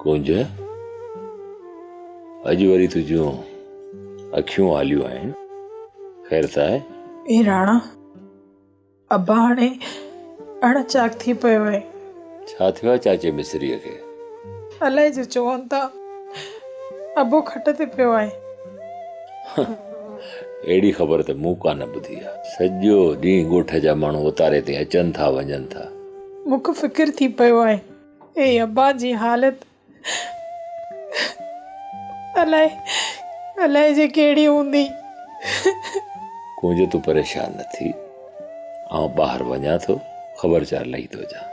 कुंज अॼु वरी तुंहिंजूं अखियूं आलियूं आहिनि, ख़ैर त आहे? ए राणा, अब्बा हाणे अणचाक थी पियो आहे। छा थियो आहे चाचे मिस्रीअ खे? अलाए जो चवनि था अब्बो खट ते पियो आहे। अहिड़ी ख़बर त मूं कान ॿुधी आहे। सॼो ॾींहुं ॻोठ जा माण्हू उतारे ते अचनि था वञनि था। मूंखे फ़िक्र थी पियो आहे, ए अब्बा जी हालत अलाए जे कहिड़ी हूंदी। कुंज तूं परेशान न थी, आउं ॿाहिरि वञा थो, ख़बरचार लही थो अचां।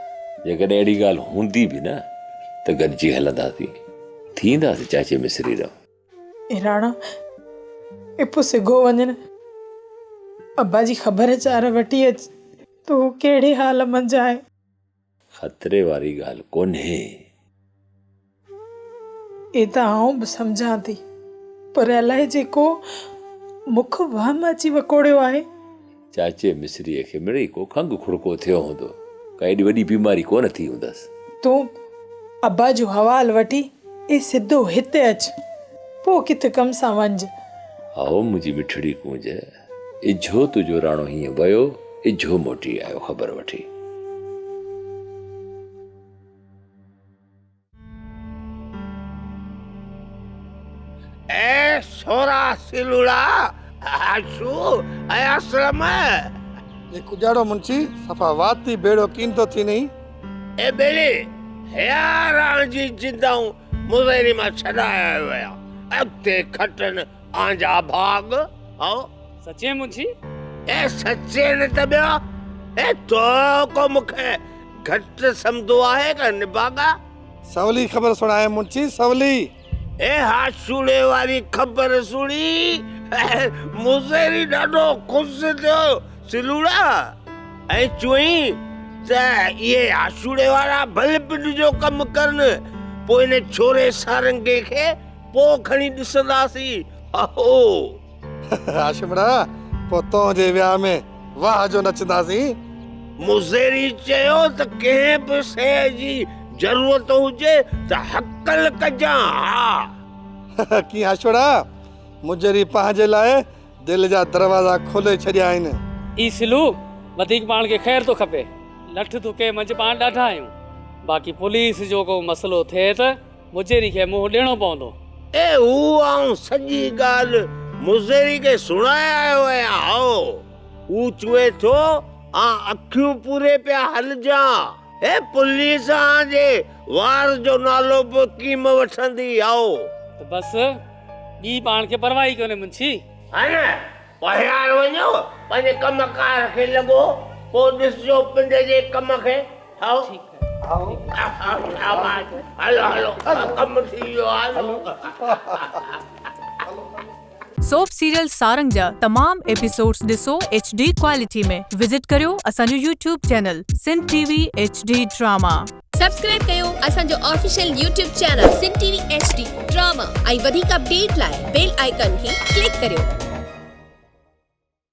जेकॾहिं अहिड़ी ॻाल्हि हूंदी बि न त गॾिजी हलंदासीं, थींदासीं चाचे मिस्री रहो। ए राणा, ए पोइ सिघो वञनि, अब्बा जी ख़बरचार वठी अच तो हू कहिड़े हाल मंझि आहे। ख़तरे वारी ॻाल्हि कोन्हे। ए त आउं बि सम्झां थी, पर अलाए जेको मुख वहम अची वकोड़ियो आहे। चाचे मिस्रीअ खे मिड़ई को खंघि खुड़को थियो हूंदो, का एॾी वॾी बीमारी कोन थी हूंदसि। तूं अब्बा जो हवाल वठी ए सिधो हिते अच, पोइ किथे कम सां वञ। आओ मुंहिंजी मिठड़ी कुंज, इझो तुंहिंजो राणो हीअं वियो, इझो मोटी आयो ख़बर वठी। ए सोरा सिलुड़ा आशू असलम ये कुजाड़ो मुंशी सफा वाती बेड़ो कीमतो थी नहीं। ए बेली यारां जी जिंदाऊं मुज़ेरी मां छॾाया विया, अॻिते खटन आंजा भाग। आओ सच्चे मुंशी? ए सच्चे न त ॿियो? ए तो को मूंखे घटि सम्झो आहे का निभागा? सवली खबर सुनाए मुंशी, सवली। ए हाशुड़े वारी ख़बर सुणी मुज़ेरी ॾाढो ख़ुशि थियो सिलुड़ा, ऐं चुई त इहे हाशुड़े वारा भले पिंड जो कमु करनि, पोइ इन छोरे सारंगे खे पोइ खणी ॾिसंदासीं। अहो आशिमड़ा, पो तो जे वियाह में वाह जो नचंदासीं। मुज़ेरी चयो त कंहिं बि शइ जी ज़रूरत हुजे त हकल कजां। की आशिमड़ा, मुजरी पंहिंजे लाइ दिल जा दरवाजा खोले छॾिया आहिनि। ई सिलू वधीक पाण खे ख़ैर तो खपे, लठ तुके मंझि पाण ॾाढा आहियूं, बाक़ी पुलिस जो को मसलो थिए त मुजरी खे मुंहुं ॾियणो पवंदो। ए हू आऊं सॼी ॻाल्हि मुज़ेरी खे सुणाए आयो आहियां। आओ हू चवे थो अखियूं पूरे पिया हलजां, ए पुलिस जे वार जो नालो बि कीम वठंदी। आओ त बस ॿी पाण खे परवाह ई कोन्हे मुंशी। है न, ॿाहिरि वञो पंहिंजे कमकार खे लॻो, पोइ ॾिसजो पिंड जे कम खे। आओ हलो हलो कम थी वियो। हलो सोप सीरियल सारंग जा तमाम एपिसोड्स ॾिसो HD क्वालिटी में। विजिट करियो असांजो YouTube channel Sindh TV HD drama. Subscribe कयो असांजो official YouTube channel Sindh TV HD drama ऐं वधीक अपडेट लाइ बेल आइकन खे क्लिक करियो।